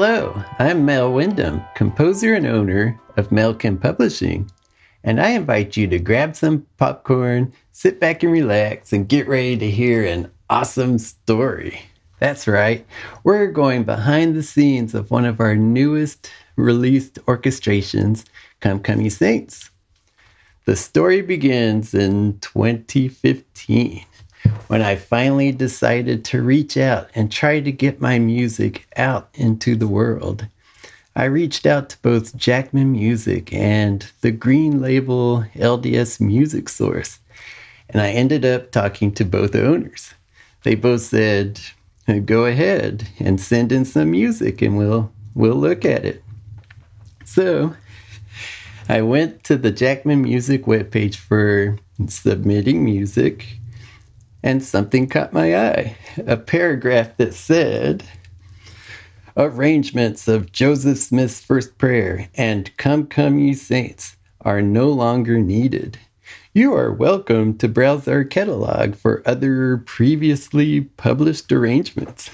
Hello, I'm Mel Wyndham, composer and owner of Melkin Publishing, and I invite you to grab some popcorn, sit back and relax, and get ready to hear an awesome story. That's right, we're going behind the scenes of one of our newest released orchestrations, Come Ye Saints. The story begins in 2015. When I finally decided to reach out and try to get my music out into the world. I reached out to both Jackman Music and the green label LDS Music Source, and I ended up talking to both owners. They both said, go ahead and send in some music and we'll look at it. So I went to the Jackman Music webpage for submitting music, and something caught my eye. A paragraph that said, arrangements of Joseph Smith's First Prayer and Come Ye Saints are no longer needed. You are welcome to browse our catalog for other previously published arrangements.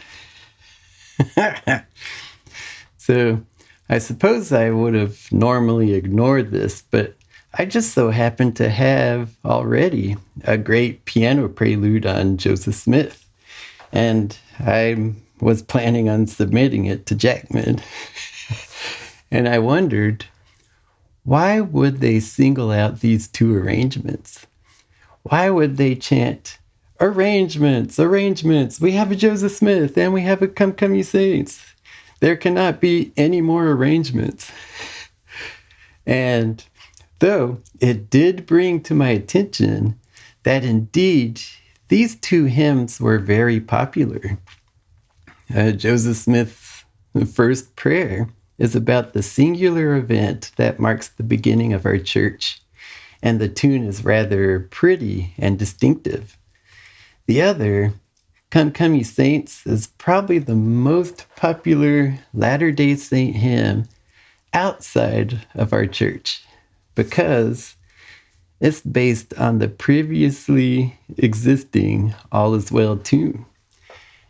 So I suppose I would have normally ignored this, but I just so happened to have already a great piano prelude on Joseph Smith, and I was planning on submitting it to Jackman. And I wondered, why would they single out these two arrangements? Why would they chant, arrangements, arrangements, we have a Joseph Smith and we have a Come Ye Saints. There cannot be any more arrangements. And though it did bring to my attention that indeed these two hymns were very popular. Joseph Smith's First Prayer is about the singular event that marks the beginning of our church, and the tune is rather pretty and distinctive. The other, Come Ye Saints, is probably the most popular Latter-day Saint hymn outside of our church, because it's based on the previously existing All Is Well tune,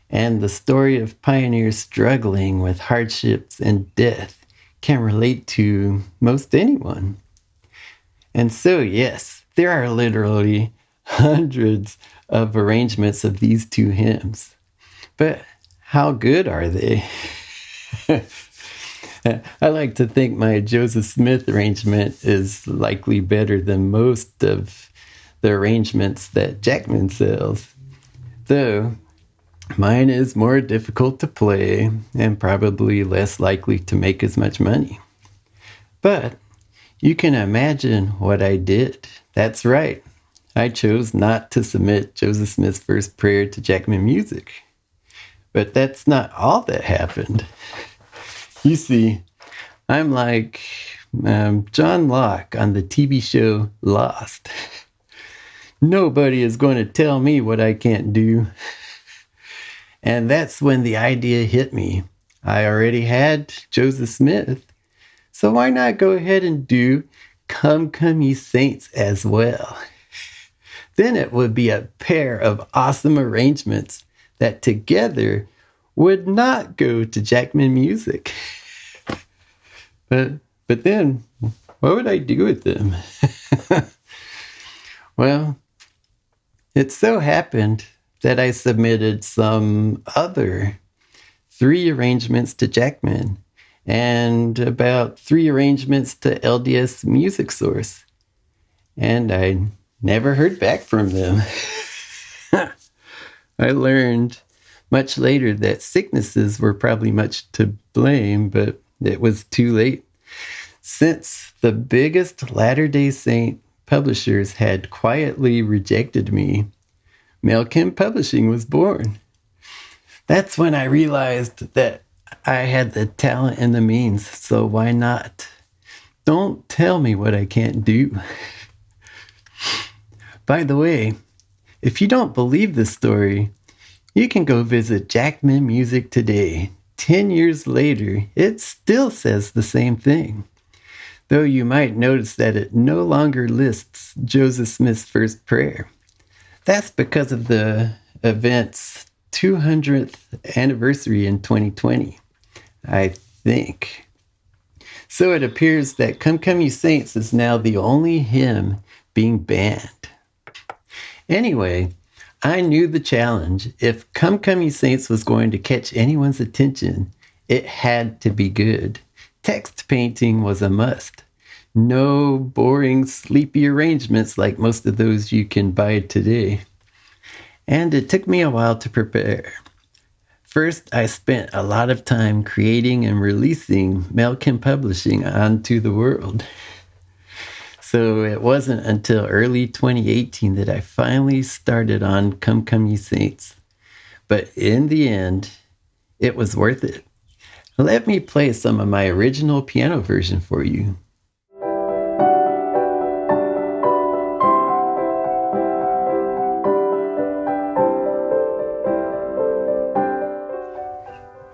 and the story of pioneers struggling with hardships and death can relate to most anyone. And so, yes, there are literally hundreds of arrangements of these two hymns. But how good are they? I like to think my Joseph Smith arrangement is likely better than most of the arrangements that Jackman sells, though mine is more difficult to play and probably less likely to make as much money. But you can imagine what I did. That's right. I chose not to submit Joseph Smith's First Prayer to Jackman Music. But that's not all that happened. You see, I'm like John Locke on the TV show Lost. Nobody is going to tell me what I can't do. And that's when the idea hit me. I already had Joseph Smith, so why not go ahead and do Come Ye Saints as well? Then it would be a pair of awesome arrangements that together would not go to Jackman Music. But then, what would I do with them? Well, it so happened that I submitted some other 3 arrangements to Jackman and about 3 arrangements to LDS Music Source. And I never heard back from them. I learned much later that sicknesses were probably much to blame, but it was too late. Since the biggest Latter-day Saint publishers had quietly rejected me, Melkin Publishing was born. That's when I realized that I had the talent and the means, so why not? Don't tell me what I can't do. By the way, if you don't believe this story, you can go visit Jackman Music today. 10 years later, it still says the same thing. Though you might notice that it no longer lists Joseph Smith's First Prayer. That's because of the event's 200th anniversary in 2020. I think. So it appears that Come Come You Saints is now the only hymn being banned. Anyway, I knew the challenge. If Come Come You Saints was going to catch anyone's attention, it had to be good. Text painting was a must. No boring, sleepy arrangements like most of those you can buy today. And it took me a while to prepare. First, I spent a lot of time creating and releasing Melkin Publishing onto the world. So it wasn't until early 2018 that I finally started on Come Come You Saints. But in the end, it was worth it. Let me play some of my original piano version for you.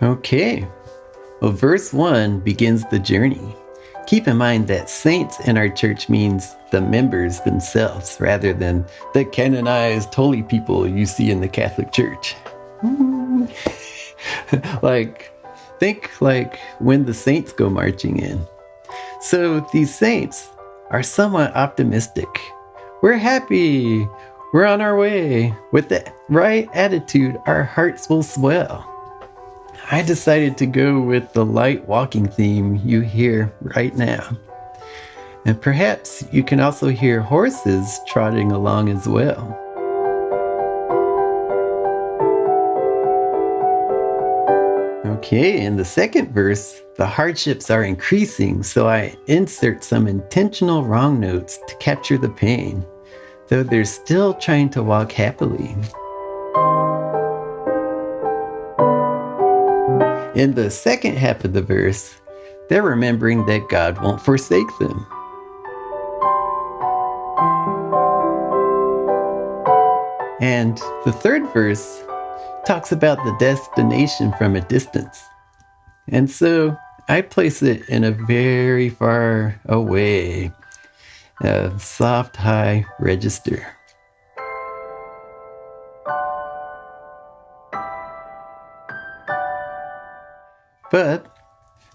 Okay, well, verse 1 begins the journey. Keep in mind that saints in our church means the members themselves rather than the canonized holy people you see in the Catholic Church. Think like when the saints go marching in. So these saints are somewhat optimistic. We're happy. We're on our way. With the right attitude, our hearts will swell. I decided to go with the light walking theme you hear right now. And perhaps you can also hear horses trotting along as well. Okay, in the second verse, the hardships are increasing, so I insert some intentional wrong notes to capture the pain, though they're still trying to walk happily. In the second half of the verse, they're remembering that God won't forsake them. And the third verse talks about the destination from a distance. And so I place it in a very far away, soft high register. But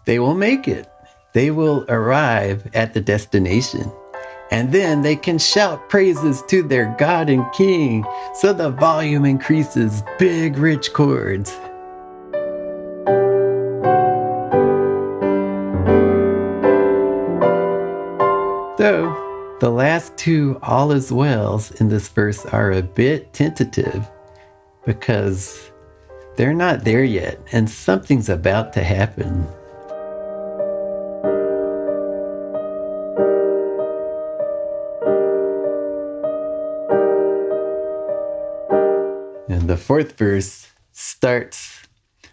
they will make it. They will arrive at the destination. And then they can shout praises to their God and King. So the volume increases, big, rich chords. Though the last two all is wells in this verse are a bit tentative because they're not there yet, and something's about to happen. And the fourth verse starts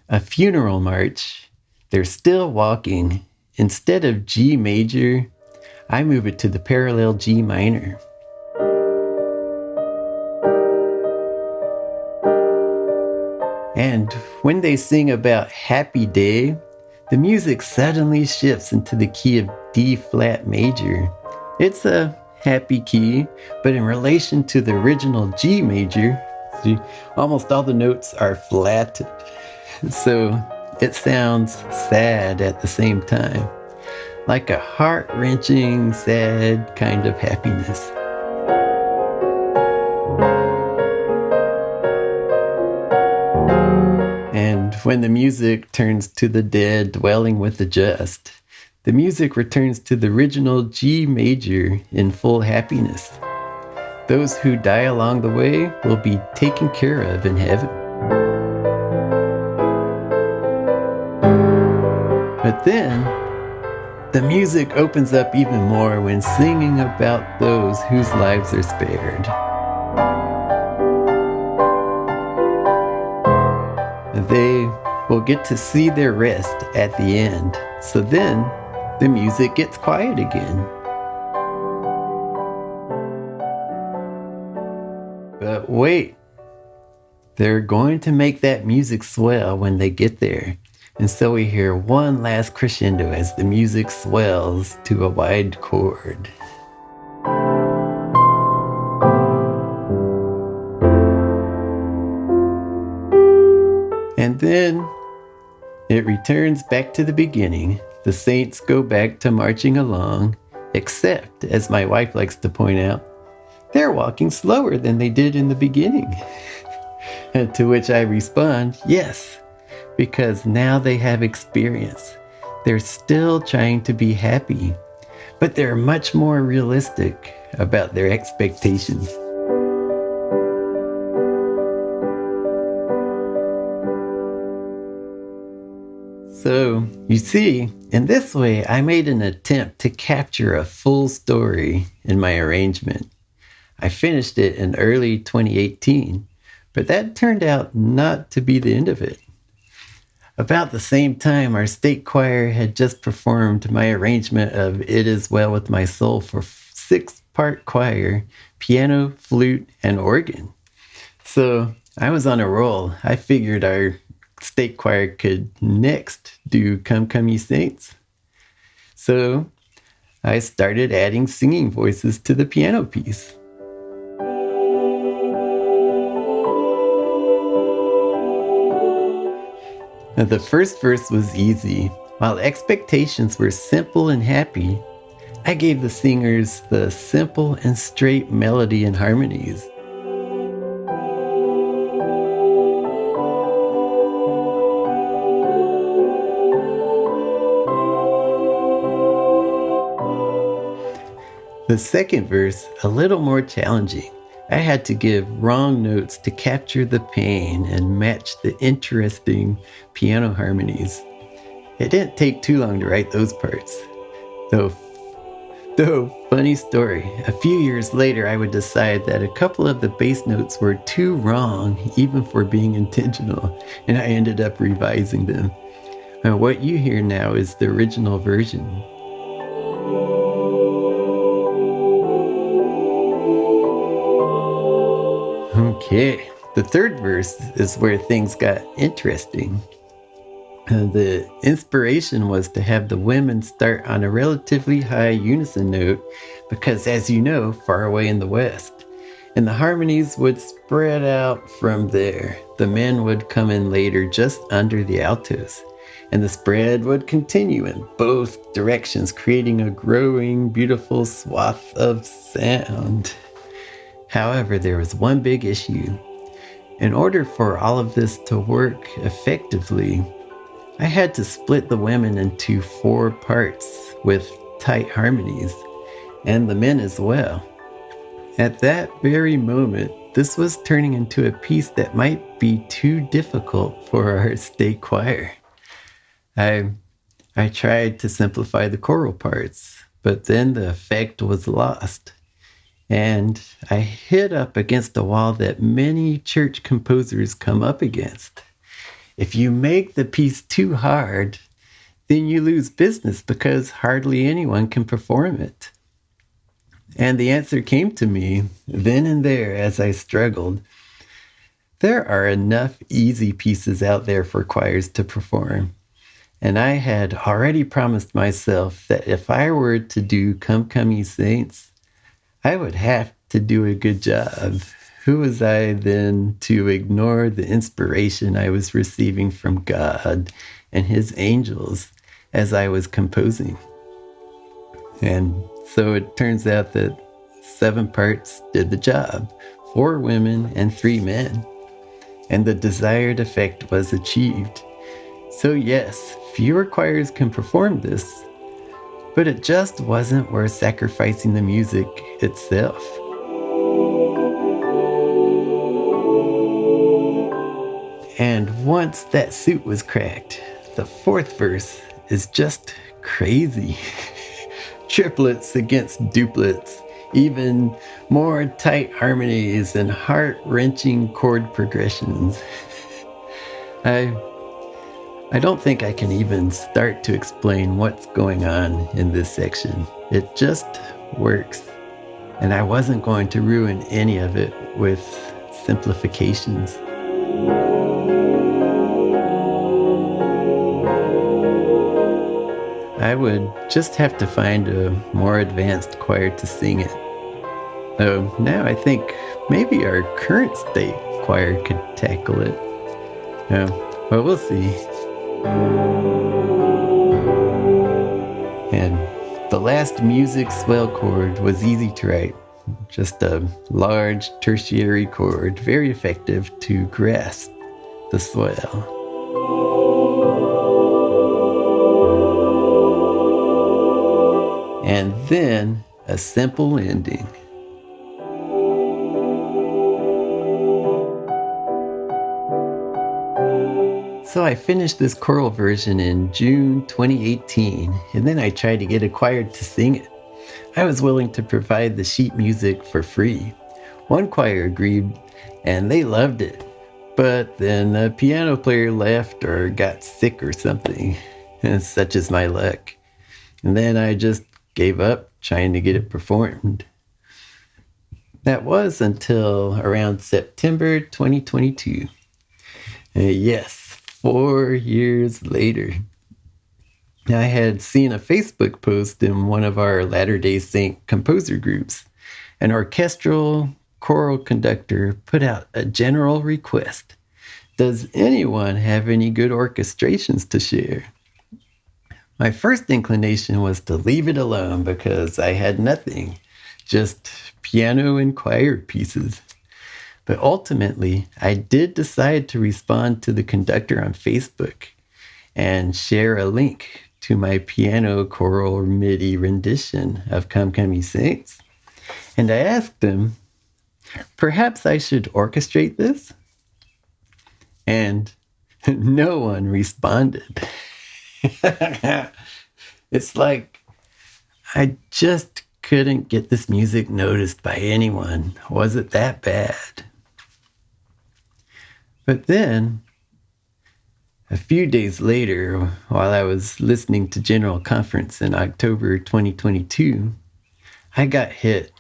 a funeral march. They're still walking. Instead of G major, I move it to the parallel G minor. And when they sing about happy day, the music suddenly shifts into the key of D flat major. It's a happy key, but in relation to the original G major, see, almost all the notes are flat. So it sounds sad at the same time, like a heart-wrenching, sad kind of happiness. And when the music turns to the dead dwelling with the just, the music returns to the original G major in full happiness. Those who die along the way will be taken care of in heaven. But then, the music opens up even more when singing about those whose lives are spared. They will get to see their rest at the end. So then, the music gets quiet again. But wait, they're going to make that music swell when they get there. And so we hear one last crescendo as the music swells to a wide chord. And then It returns back to the beginning. The saints go back to marching along, except, as my wife likes to point out, they're walking slower than they did in the beginning. To which I respond, yes, because now they have experience. They're still trying to be happy, but they're much more realistic about their expectations. So, you see, in this way, I made an attempt to capture a full story in my arrangement. I finished it in early 2018, but that turned out not to be the end of it. About the same time, our state choir had just performed my arrangement of It Is Well With My Soul for 6-part choir, piano, flute, and organ. So I was on a roll. I figured our state choir could next do Come Come Ye Saints. So I started adding singing voices to the piano piece. Now, the first verse was easy. While expectations were simple and happy, I gave the singers the simple and straight melody and harmonies. The second verse, a little more challenging. I had to give wrong notes to capture the pain and match the interesting piano harmonies. It didn't take too long to write those parts. Though, funny story, a few years later I would decide that a couple of the bass notes were too wrong even for being intentional, and I ended up revising them. What you hear now is the original version. Okay, the third verse is where things got interesting. The inspiration was to have the women start on a relatively high unison note because, as you know, far away in the West, and the harmonies would spread out from there. The men would come in later just under the altos, and the spread would continue in both directions, creating a growing, beautiful swath of sound. However, there was one big issue. In order for all of this to work effectively, I had to split the women into 4 parts with tight harmonies, and the men as well. At that very moment, this was turning into a piece that might be too difficult for our state choir. I tried to simplify the choral parts, but then the effect was lost. And I hit up against a wall that many church composers come up against. If you make the piece too hard, then you lose business because hardly anyone can perform it. And the answer came to me then and there as I struggled. There are enough easy pieces out there for choirs to perform. And I had already promised myself that if I were to do Come Come Ye Saints, I would have to do a good job. Who was I then to ignore the inspiration I was receiving from God and His angels as I was composing? And so it turns out that 7 parts did the job, 4 women and 3 men. And the desired effect was achieved. So yes, fewer choirs can perform this, but it just wasn't worth sacrificing the music itself. And once that suit was cracked, the 4th verse is just crazy. Triplets against duplets, even more tight harmonies and heart-wrenching chord progressions. I don't think I can even start to explain what's going on in this section. It just works. And I wasn't going to ruin any of it with simplifications. I would just have to find a more advanced choir to sing it. Though now I think maybe our current state choir could tackle it. Well, we'll see. And the last music swell chord was easy to write. Just a large tertiary chord, very effective to grasp the swell. And then a simple ending. So I finished this choral version in June 2018, and then I tried to get a choir to sing it. I was willing to provide the sheet music for free. One choir agreed, and they loved it. But then the piano player left or got sick or something. Such is my luck. And then I just gave up trying to get it performed. That was until around September 2022. Yes, 4 years later. I had seen a Facebook post in one of our Latter-day Saint composer groups. An orchestral choral conductor put out a general request. Does anyone have any good orchestrations to share? My first inclination was to leave it alone because I had nothing, just piano and choir pieces. But ultimately, I did decide to respond to the conductor on Facebook and share a link to my piano choral MIDI rendition of Come Come Ye Saints. And I asked him, perhaps I should orchestrate this? And no one responded. It's like I just couldn't get this music noticed by anyone. Was it that bad? But then, a few days later, while I was listening to General Conference in October 2022, I got hit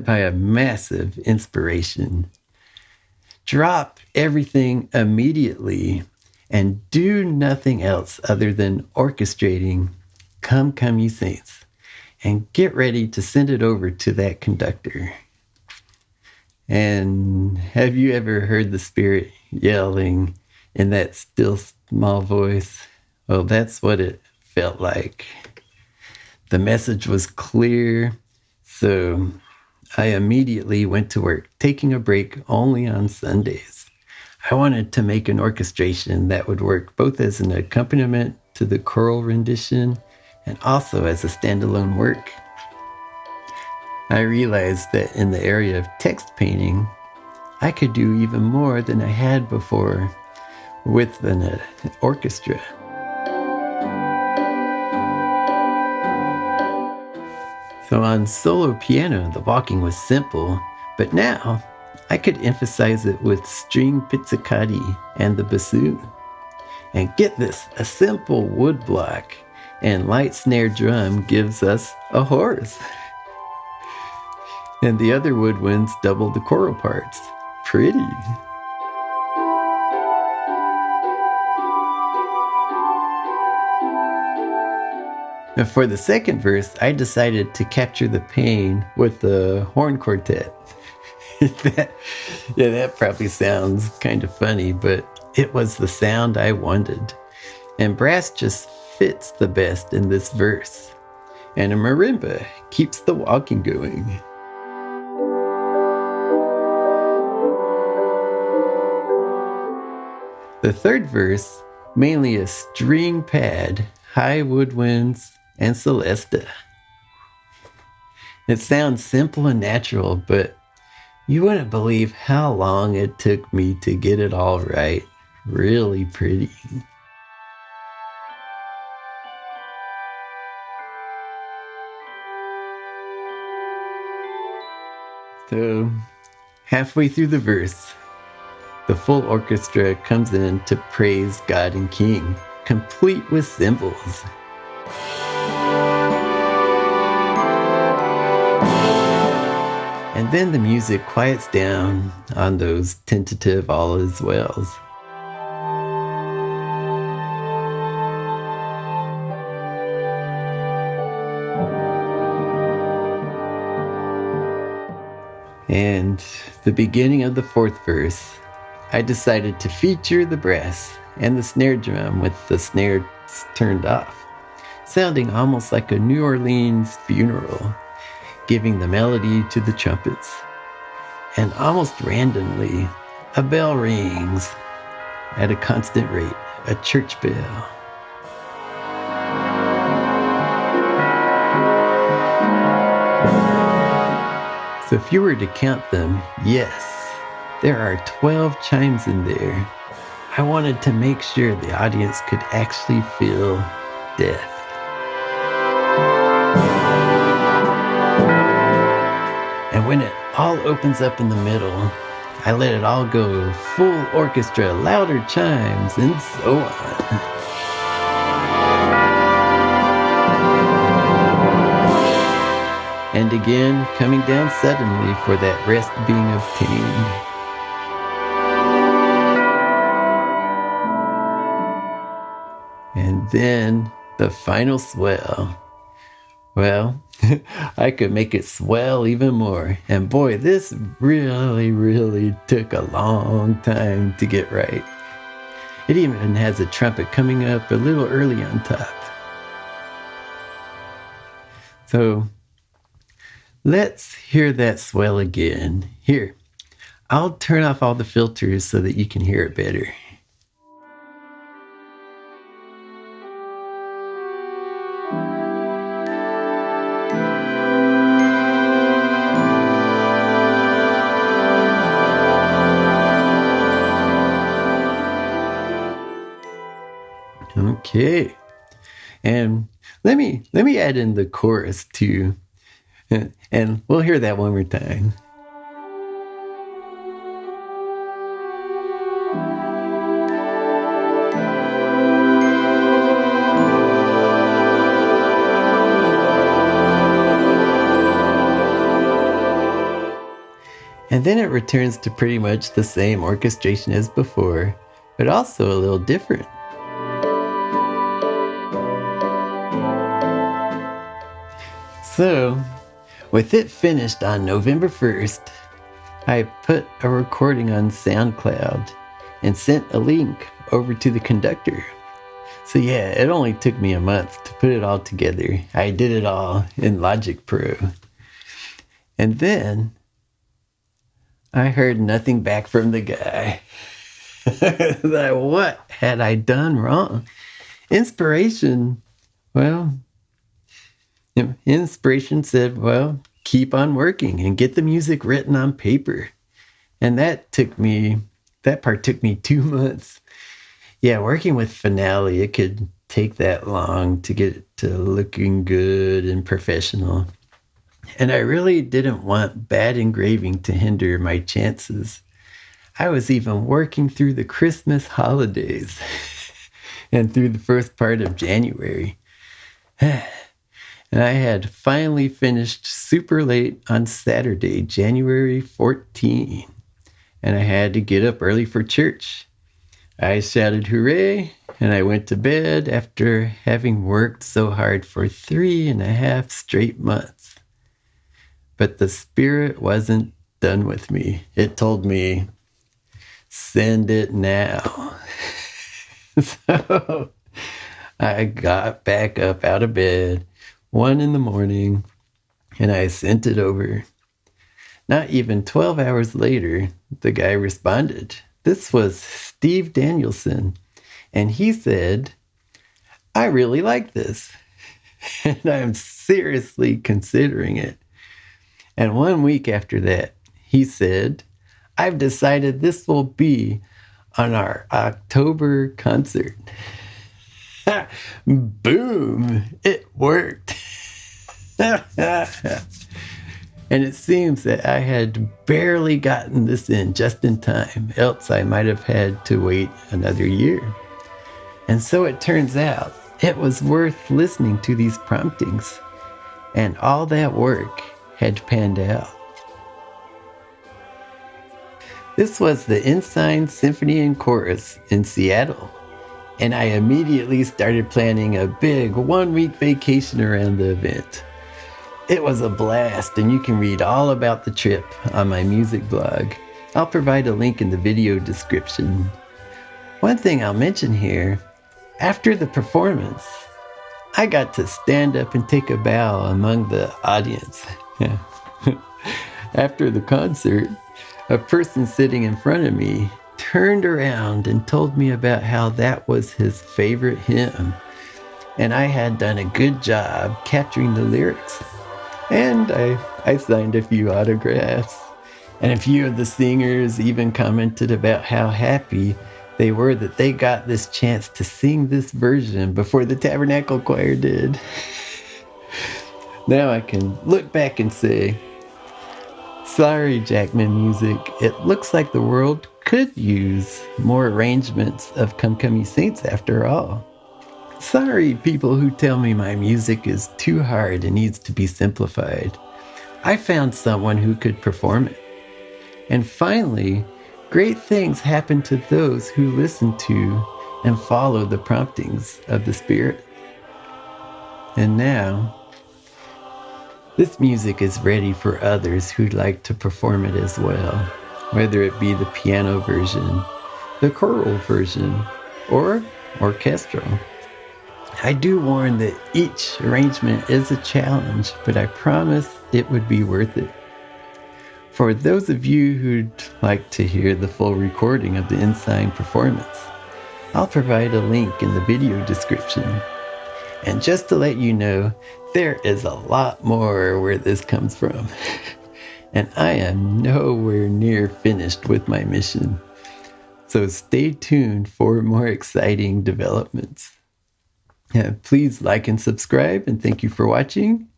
by a massive inspiration. Drop everything immediately and do nothing else other than orchestrating Come Come Ye Saints and get ready to send it over to that conductor. And have you ever heard the Spirit yelling in that still small voice? Well, that's what it felt like. The message was clear, so I immediately went to work, taking a break only on Sundays. I wanted to make an orchestration that would work both as an accompaniment to the choral rendition and also as a standalone work. I realized that in the area of text painting, I could do even more than I had before with an orchestra. So on solo piano, the walking was simple, but now I could emphasize it with string pizzicati and the bassoon. And get this, a simple wood block and light snare drum gives us a horse. And the other woodwinds double the choral parts. Pretty. Now for the second verse, I decided to capture the pain with the horn quartet. that probably sounds kind of funny, but it was the sound I wanted. And brass just fits the best in this verse. And a marimba keeps the walking going. The third verse, mainly a string pad, high woodwinds, and celesta. It sounds simple and natural, but you wouldn't believe how long it took me to get it all right. Really pretty. So, halfway through the verse, the full orchestra comes in to praise God and King, complete with cymbals. And then the music quiets down on those tentative all is wells. And the beginning of the fourth verse, I decided to feature the brass and the snare drum with the snare turned off, sounding almost like a New Orleans funeral, giving the melody to the trumpets. And almost randomly, a bell rings at a constant rate, a church bell. So if you were to count them, yes, there are 12 chimes in there. I wanted to make sure the audience could actually feel death. And when it all opens up in the middle, I let it all go, full orchestra, louder chimes, and so on. And again, coming down suddenly for that rest being obtained. And then the final swell. Well, I could make it swell even more. And boy, this really took a long time to get right. It even has a trumpet coming up a little early on top. So let's hear that swell again. Here, I'll turn off all the filters so that you can hear it better. Okay, and let me add in the chorus too, and we'll hear that one more time. And then it returns to pretty much the same orchestration as before, but also a little different. So, with it finished on November 1st, I put a recording on SoundCloud and sent a link over to the conductor. So yeah, it only took me a month to put it all together. I did it all in Logic Pro. And then I heard nothing back from the guy. Like, what had I done wrong? Inspiration said, well, keep on working and get the music written on paper. And that part took me 2 months. Yeah, working with Finale, it could take that long to get it to looking good and professional. And I really didn't want bad engraving to hinder my chances. I was even working through the Christmas holidays and through the first part of January. And I had finally finished super late on Saturday, January 14. And I had to get up early for church. I shouted hooray, and I went to bed after having worked so hard for 3.5 straight months. But the Spirit wasn't done with me. It told me, send it now. So I got back up out of bed 1 a.m, and I sent it over. Not even 12 hours later, the guy responded. This was Steve Danielson, and he said, I really like this, and I'm seriously considering it. And 1 week after that, he said, I've decided this will be on our October concert. Boom! It worked. And it seems that I had barely gotten this in just in time, else I might have had to wait another year. And so it turns out it was worth listening to these promptings, and all that work had panned out. This was the Ensign Symphony and Chorus in Seattle, and I immediately started planning a big 1-week vacation around the event. It was a blast, and you can read all about the trip on my music blog. I'll provide a link in the video description. One thing I'll mention here, after the performance, I got to stand up and take a bow among the audience. After the concert, a person sitting in front of me turned around and told me about how that was his favorite hymn, and I had done a good job capturing the lyrics. And I signed a few autographs. And a few of the singers even commented about how happy they were that they got this chance to sing this version before the Tabernacle Choir did. Now I can look back and say, sorry, Jackman Music, it looks like the world could use more arrangements of Come Come Ye Saints after all. Sorry, people who tell me my music is too hard and needs to be simplified. I found someone who could perform it. And finally, great things happen to those who listen to and follow the promptings of the Spirit. And now, this music is ready for others who'd like to perform it as well, whether it be the piano version, the choral version, or orchestral. I do warn that each arrangement is a challenge, but I promise it would be worth it. For those of you who'd like to hear the full recording of the Ensign performance, I'll provide a link in the video description. And just to let you know, there is a lot more where this comes from. And I am nowhere near finished with my mission. So stay tuned for more exciting developments. Please like and subscribe, and thank you for watching.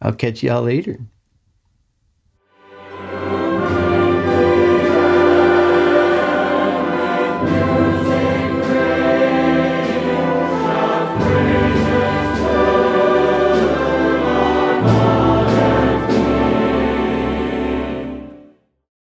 I'll catch y'all later.